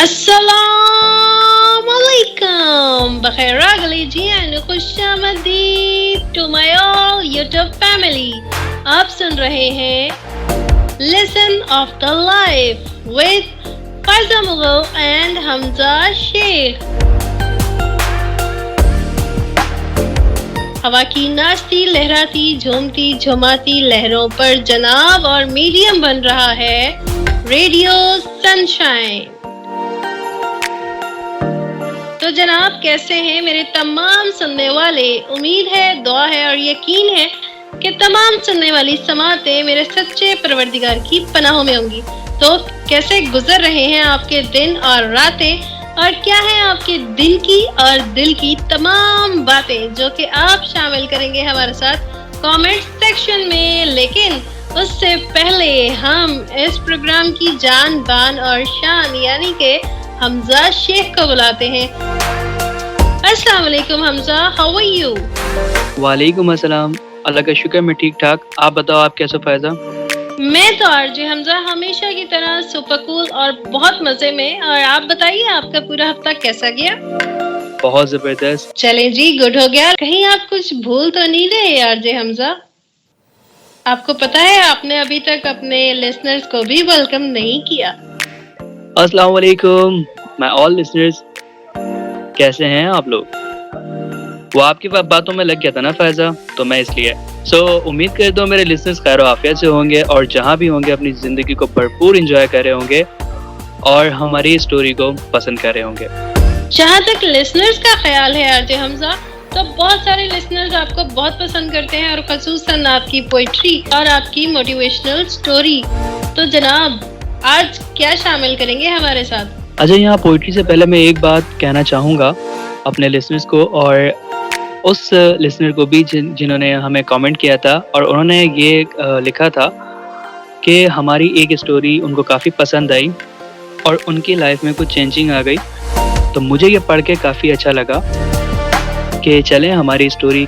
السلام علیکم، بخیر راگلی جی اینڈ خوش آمدید to my all YouTube family. آپ سن رہے ہیں lesson of the life with Faiza Mughal and Hamza Shaikh. ہوا کی ناچتی لہراتی جھومتی جھماتی لہروں پر جناب اور میڈیم بن رہا ہے ریڈیو سنشائن۔ تو جناب کیسے ہیں میرے تمام سننے والے؟ امید ہے، دعا ہے اور یقین ہے کہ تمام سننے والی سماعتیں میرے سچے پروردگار کی پناہوں میں ہوں گی۔ تو کیسے گزر رہے ہیں آپ کے دن اور راتیں، اور کیا ہے آپ کے دل کی اور دل کی تمام باتیں جو کہ آپ شامل کریں گے ہمارے ساتھ کامنٹ سیکشن میں۔ لیکن اس سے پہلے ہم اس پروگرام کی جان بان اور شان یعنی کہ حمزہ شیخ کو بلاتے ہیں۔ السلام علیکم حمزہ، ہاؤ آر یو؟ وعلیکم السلام، اللہ کا شکر میں ٹھیک ٹھاک۔ آپ بتاؤ آپ کیسے ہو فائزہ؟ میں تو آرجے حمزہ ہمیشہ کی طرح سپر کول اور بہت مزے میں۔ اور آپ بتائیے آپ کا پورا ہفتہ کیسا گیا؟ بہت زبردست۔ چلیں جی، گڈ ہو گیا۔ کہیں آپ کچھ بھول تو نہیں رہے آرجے حمزہ؟ آپ کو پتا ہے آپ نے ابھی تک اپنے لسنرز کو بھی ویلکم نہیں کیا۔ السلام علیکم مائی آل لسنرز، کیسے ہیں آپ لوگ؟ وہ آپ کی باتوں میں لگ گیا تھا نا فائزہ، تو میں اس لیے امید کرتا ہوں میرے لسنرز خیر و عافیت سے ہوں گے اور جہاں بھی ہوں گے اپنی زندگی کو بھرپور انجوائے کر رہے ہوں گے اور ہماری اسٹوری کو پسند کر رہے ہوں گے۔ جہاں تک لسنرز کا خیال ہے آرجے حمزہ، تو بہت سارے لسنرز آپ کو بہت پسند کرتے ہیں، اور خصوصاً آپ کی پوئٹری اور آپ کی موٹیویشنل سٹوری۔ تو جناب آج کیا شامل کریں گے ہمارے ساتھ؟ اچھا، یہاں پوئٹری سے پہلے میں ایک بات کہنا چاہوں گا اپنے لسنرز کو، اور اس لسنر کو بھی جنہوں نے ہمیں کامنٹ کیا تھا اور انہوں نے یہ لکھا تھا کہ ہماری ایک اسٹوری ان کو کافی پسند آئی اور ان کی لائف میں کچھ چینجنگ آ گئی۔ تو مجھے یہ پڑھ کے کافی اچھا لگا کہ چلیں ہماری اسٹوری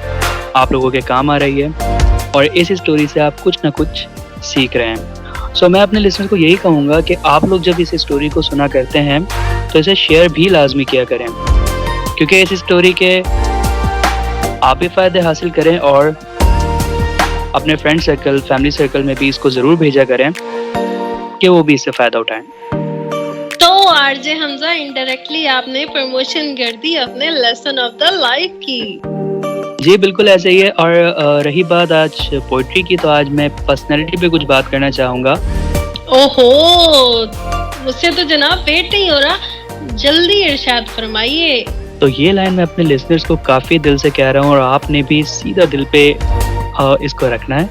آپ لوگوں کے کام آ رہی ہے اور اس اسٹوری سے آپ کچھ نہ کچھ سیکھ رہے ہیں۔ میں اپنے لسنر کو یہی کہوں گا کہ آپ لوگ جب اس اسٹوری کو سنا کرتے ہیں تو اسے شیئر بھی لازمی کیا کریں، کیونکہ اس اسٹوری کے آپ بھی فائدے حاصل کریں اور اپنے فرینڈ سرکل، فیملی سرکل میں بھی اس کو ضرور بھیجا کریں کہ وہ بھی اس سے فائدہ اٹھائیں۔ تو آرجے حمزہ انڈائریکٹلی آپ نے پروموشن کر دی اپنے لیسن آف دا لائف کی۔ جی بالکل ایسے ہی ہے۔ اور رہی بات آج پوئٹری کی، تو آج میں پرسنالٹی پہ کچھ بات کرنا چاہوں گا۔ اوہو، مجھ سے تو جناب ویٹ نہیں ہو رہا، جلدی ارشاد فرمائیے۔ تو یہ لائن میں اپنے لسنرز کو کافی دل سے کہہ رہا ہوں، اور آپ نے بھی سیدھا دل پہ اس کو رکھنا ہے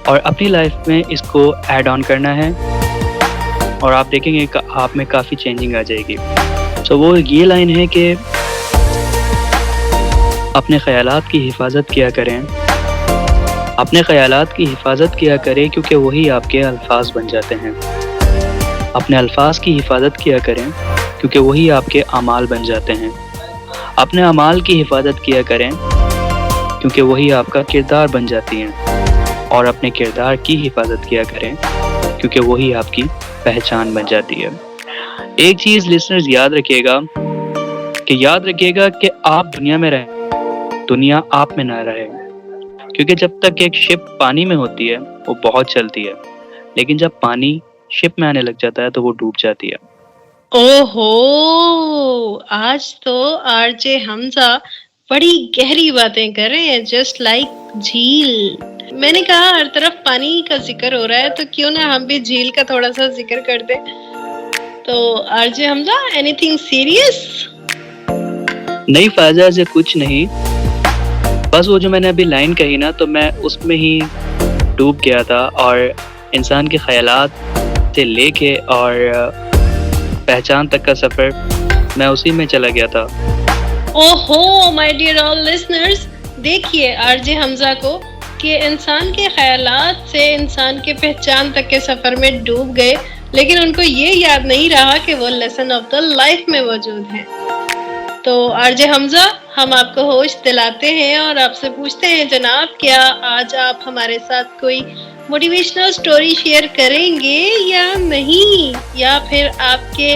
اور اپنی لائف میں اس کو ایڈ آن کرنا ہے، اور آپ دیکھیں گے آپ میں کافی چینجنگ آ جائے گی۔ وہ یہ لائن ہے کہ اپنے خیالات کی حفاظت کیا کریں، اپنے خیالات کی حفاظت کیا کریں کیونکہ وہی آپ کے الفاظ بن جاتے ہیں۔ اپنے الفاظ کی حفاظت کیا کریں کیونکہ وہی آپ کے اعمال بن جاتے ہیں۔ اپنے اعمال کی حفاظت کیا کریں کیونکہ وہی آپ کا کردار بن جاتی ہیں، اور اپنے کردار کی حفاظت کیا کریں کیونکہ وہی آپ کی پہچان بن جاتی ہے۔ ایک چیز لسنرز یاد رکھیے گا کہ آپ دنیا میں رہیں، دنیا آپ میں نہ رہے، کیونکہ جب تک ایک شپ پانی میں ہوتی ہے وہ بہت چلتی ہے، لیکن جب پانی شپ میں آنے لگ جاتا ہے تو وہ ڈوب جاتی ہے۔ اوہو، آج تو آرجے حمزہ بڑی گہری باتیں کر رہے ہیں، جسٹ لائک جھیل۔ میں نے کہا ہر طرف پانی کا ذکر ہو رہا ہے، تو کیوں نہ ہم بھی جھیل کا تھوڑا سا ذکر کر دیں۔ تو آرجے حمزہ، اینی تھنگ سیریس؟ نہیں فائزہ، سے کچھ نہیں، بس وہ جو میں نے ابھی لائن کہی نا، تو میں اس میں ہی ڈوب گیا تھا، اور انسان کے خیالات سے لے کے اور پہچان تک کا سفر میں اسی میں چلا گیا تھا۔ اوہو مائی ڈیئر آل لسنرز، دیکھیے آرجے حمزہ کو کہ انسان کے خیالات سے انسان کے پہچان تک کے سفر میں ڈوب گئے، لیکن ان کو یہ یاد نہیں رہا کہ وہ لیسن آف دا لائف میں موجود ہیں۔ تو آرجے حمزہ، ہم آپ کو ہوش دلاتے ہیں اور آپ سے پوچھتے ہیں جناب، کیا آج آپ ہمارے ساتھ کوئی موٹیویشنل سٹوری شیئر کریں گے یا نہیں، یا پھر آپ کے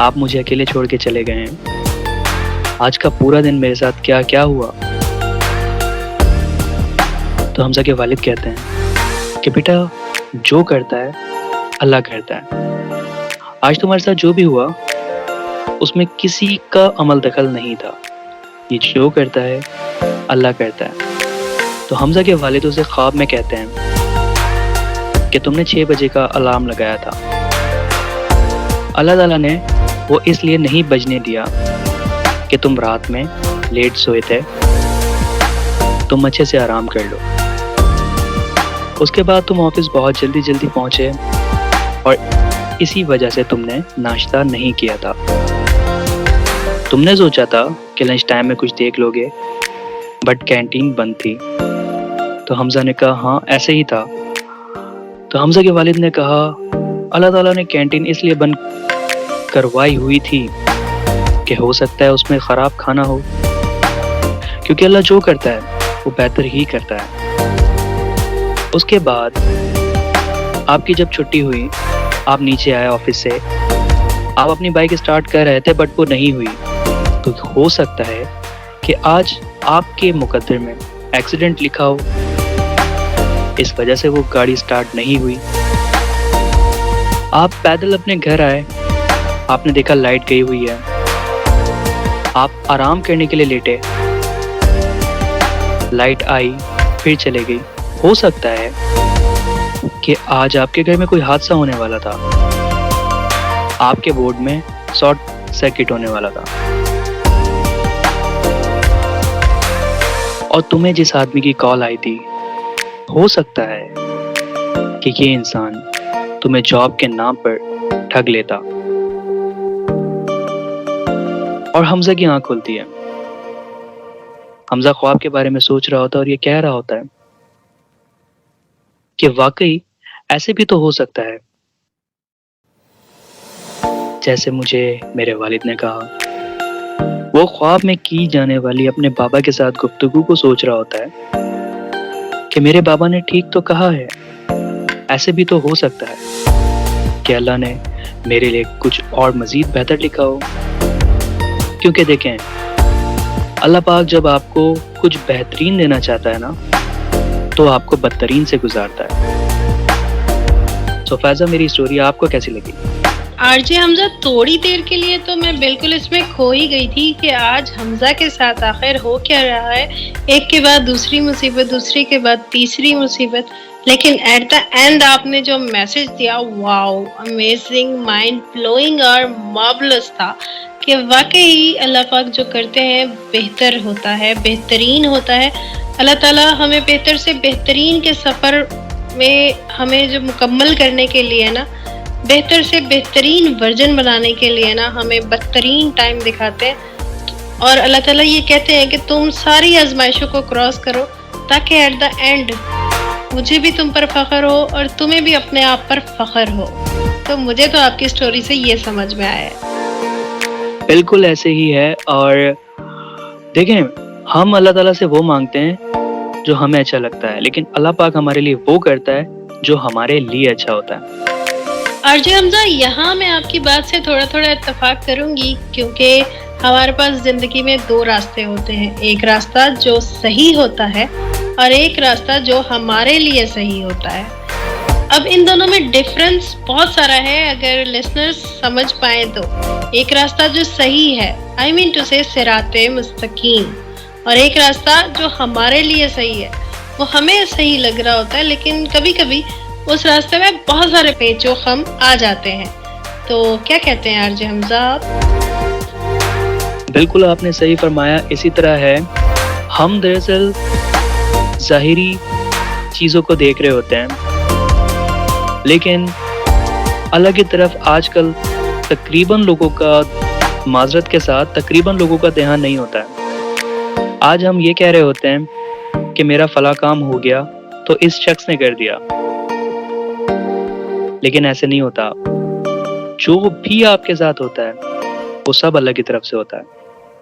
آپ مجھے اکیلے چھوڑ کے چلے گئے ہیں. آج کا پورا دن میرے ساتھ کیا کیا ہوا. تو حمزہ کے والد کہتے ہیں کہ بیٹا جو کرتا ہے اللہ کرتا ہے. آج تمہارے ساتھ جو بھی ہوا اس میں کسی کا عمل دخل نہیں تھا. یہ جو کرتا ہے اللہ کرتا ہے. تو حمزہ کے والد اسے خواب میں کہتے ہیں کہ تم نے 6 بجے کا الارم لگایا تھا. اللہ تعالیٰ نے وہ اس لیے نہیں بجنے دیا کہ تم رات میں لیٹ سوئے تھے, تم اچھے سے آرام کر لو. اس کے بعد تم آفس بہت جلدی پہنچے اور اسی وجہ سے تم نے ناشتہ نہیں کیا تھا. تم نے سوچا تھا کہ لنچ ٹائم میں کچھ دیکھ لو گے, بٹ کینٹین بند تھی. تو حمزہ نے کہا ہاں ایسے ہی تھا. تو حمزہ کے والد نے کہا اللہ تعالیٰ نے کینٹین اس لیے بند کروائی ہوئی تھی کہ ہو سکتا ہے اس میں خراب کھانا ہو, کیونکہ اللہ جو کرتا ہے وہ بہتر ہی کرتا ہے. اس کے بعد آپ کی جب چھٹی ہوئی, آپ نیچے آئے آفس سے, آپ اپنی بائک اسٹارٹ کر رہے تھے بٹ وہ نہیں ہوئی. تو ہو سکتا ہے کہ آج آپ کے مقدر میں ایکسیڈنٹ لکھا ہو, اس وجہ سے وہ گاڑی اسٹارٹ نہیں ہوئی. آپ پیدل اپنے گھر آئے, آپ نے دیکھا لائٹ گئی ہوئی ہے, آپ آرام کرنے کے لیے لیٹے, لائٹ آئی پھر چلے گئی. ہو سکتا ہے کہ آج آپ کے گھر میں کوئی حادثہ ہونے والا تھا, آپ کے بورڈ میں شارٹ سرکٹ ہونے والا تھا, اور تمہیں جس آدمی کی کال آئی تھی ہو سکتا ہے کہ یہ انسان تمہیں جاب کے نام پر ٹھگ لیتا. اور حمزہ کی آنکھ کھلتی ہے. حمزہ خواب کے بارے میں سوچ رہا ہوتا ہے اور یہ کہہ رہا ہوتا ہے کہ واقعی ایسے بھی تو ہو سکتا ہے جیسے مجھے میرے والد نے کہا. وہ خواب میں کی جانے والی اپنے بابا کے ساتھ گفتگو کو سوچ رہا ہوتا ہے کہ میرے بابا نے ٹھیک تو کہا ہے, ایسے بھی تو ہو سکتا ہے کہ اللہ نے میرے لیے کچھ اور مزید بہتر لکھا ہو. کیونکہ دیکھیں اللہ پاک جب آپ کو کچھ بہترین دینا چاہتا ہے نا تو آپ کو بدترین سے گزارتا ہے. تو فائزہ میری اسٹوری آپ کو کیسی لگی؟ آرجے حمزہ تھوڑی دیر کے لیے تو میں بالکل اس میں کھو ہی گئی تھی کہ آج حمزہ کے ساتھ آخر ہو کیا رہا ہے. ایک کے بعد دوسری مصیبت, دوسری کے بعد تیسری مصیبت, لیکن ایٹ دا اینڈ آپ نے جو میسج دیا واو امیزنگ, مائنڈ بلوئنگ اور مارولس تھا کہ واقعی اللہ پاک جو کرتے ہیں بہتر ہوتا ہے, بہترین ہوتا ہے. اللہ تعالیٰ ہمیں بہتر سے بہترین کے سفر میں ہمیں جو مکمل کرنے کے لیے نا, بہتر سے بہترین ورژن بنانے کے لیے نا ہمیں بدترین ٹائم دکھاتے ہیں. اور اللہ تعالیٰ یہ کہتے ہیں کہ تم ساری آزمائشوں کو کراس کرو تاکہ ایٹ دا اینڈ مجھے بھی تم پر فخر ہو اور تمہیں بھی اپنے آپ پر فخر ہو. تو مجھے تو آپ کی سٹوری سے یہ سمجھ میں آیا ہے. بالکل ایسے ہی ہے. اور دیکھیں ہم اللہ تعالیٰ سے وہ مانگتے ہیں جو ہمیں اچھا لگتا ہے, لیکن اللہ پاک ہمارے لیے وہ کرتا ہے جو ہمارے لیے اچھا ہوتا ہے. آرجے حمزہ یہاں میں آپ کی بات سے تھوڑا اتفاق کروں گی, کیونکہ ہمارے پاس زندگی میں 2 راستے ہوتے ہیں. ایک راستہ جو صحیح ہوتا ہے اور ایک راستہ جو ہمارے لیے صحیح ہوتا ہے. اب ان دونوں میں ڈفرنس بہت سارا ہے اگر لسنرز سمجھ پائیں تو. ایک راستہ جو صحیح ہے, I mean to say صراط مستقیم, اور ایک راستہ جو ہمارے لیے صحیح ہے وہ ہمیں صحیح لگ رہا ہوتا ہے, لیکن کبھی کبھی اس راستے میں بہت سارے پیچ و خم آ جاتے ہیں. تو کیا کہتے ہیں آرجے حمزہ آپ؟ بالکل آپ نے صحیح فرمایا. اسی طرح ہے, ہم دراصل ظاہری چیزوں کو دیکھ رہے ہوتے ہیں, لیکن اللہ کی طرف آج کل تقریباً لوگوں کا, معذرت کے ساتھ تقریباً لوگوں کا دھیان نہیں ہوتا ہے. آج ہم یہ کہہ رہے ہوتے ہیں کہ میرا فلاں کام ہو گیا تو اس شخص نے کر دیا, لیکن ایسے نہیں ہوتا. جو بھی آپ کے ساتھ ہوتا ہے وہ سب اللہ کی طرف سے ہوتا ہے.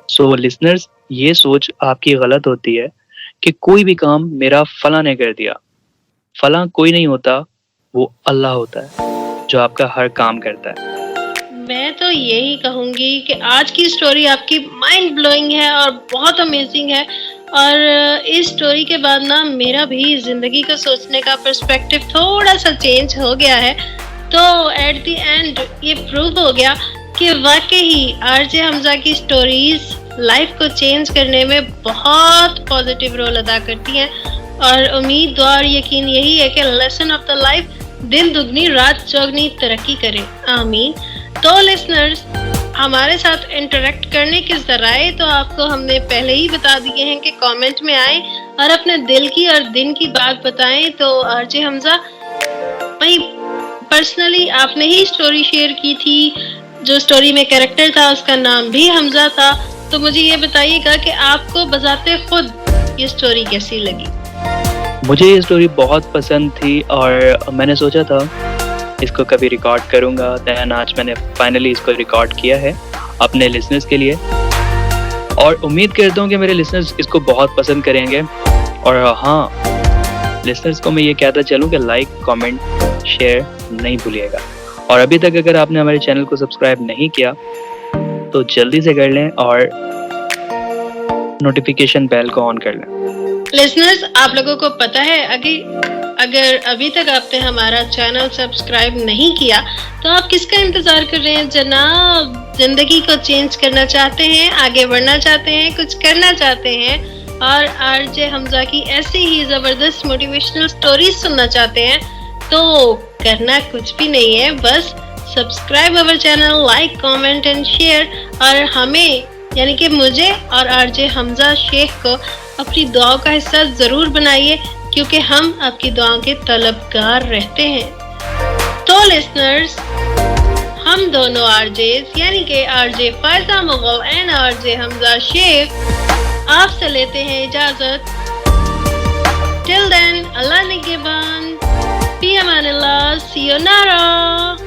سو لسنرز, یہ سوچ آپ کی غلط ہوتی ہے کہ کوئی بھی کام میرا فلاں نے کر دیا. فلاں کوئی نہیں ہوتا, وہ اللہ ہوتا ہے جو آپ کا ہر کام کرتا ہے. میں تو یہی کہوں گی کہ آج کی اسٹوری آپ کی مائنڈ بلوئنگ ہے اور بہت امیزنگ ہے، اور اس اسٹوری کے بعد نا میرا بھی زندگی کو سوچنے کا پرسپیکٹو تھوڑا سا چینج ہو گیا ہے. تو ایٹ دی اینڈ یہ پروو ہو گیا کہ واقعی آر جے حمزہ کی اسٹوریز لائف کو چینج کرنے میں بہت پازیٹیو رول ادا کرتی ہیں، اور امید دعا اور یقین یہی ہے کہ لیسن آف دا لائف دن دگنی رات چوگنی ترقی کرے، آمین. تو لسنرز، ہمارے ساتھ انٹریکٹ کرنے کے ذرائع تو آپ کو ہم نے پہلے ہی بتا دیے ہیں کہ کامنٹ میں آئیں اور اپنے دل کی اور دن کی بات بتائیں. تو آر جے حمزہ بھائی پرسنلی آپ نے ہی اسٹوری شیئر کی تھی، جو اسٹوری میں کیریکٹر تھا اس کا نام بھی حمزہ تھا. تو مجھے یہ بتائیے گا کہ آپ کو بذات خود یہ اسٹوری کیسی لگی؟ مجھے یہ اسٹوری بہت پسند تھی اور میں نے سوچا تھا اس کو کبھی ریکارڈ کروں گا. دین آج میں نے فائنلی اس کو ریکارڈ کیا ہے اپنے لسنرز کے لیے، اور امید کرتا ہوں کہ میرے لسنرز اس کو بہت پسند کریں گے. اور ہاں، لسنرز کو میں یہ کہتا چلوں کہ لائک، کامنٹ، شیئر نہیں بھولیے گا. اور ابھی تک اگر آپ نے ہمارے چینل کو سبسکرائب نہیں کیا تو جلدی سے کر لیں اور نوٹیفیکیشن بیل کو آن کر لیں. لسنرز، آپ لوگوں کو پتہ ہے اگر ابھی تک آپ نے ہمارا چینل سبسکرائب نہیں کیا تو آپ کس کا انتظار کر رہے ہیں جناب؟ زندگی کو چینج کرنا چاہتے ہیں، آگے بڑھنا چاہتے ہیں، کچھ کرنا چاہتے ہیں، اور آر جے حمزہ کی ایسی ہی زبردست موٹیویشنل سٹوریز سننا چاہتے ہیں تو کرنا کچھ بھی نہیں ہے، بس subscribe our channel, like, comment and share, اور ہمیں یعنی کہ مجھے اور آر جے حمزہ شیخ کو اپنی دعاؤں کا حصہ ضرور بنائیے، کیونکہ ہم آپ کی دعاؤں کے طلبگار رہتے ہیں. تو لسنرز، ہم دونوں آر جیز یعنی کہ R J Faiza Mughal and R J Hamza Shaikh آپ سے لیتے ہیں اجازت. ٹل دین، اللہ نگہبان، فی امان اللہ، سیونارا.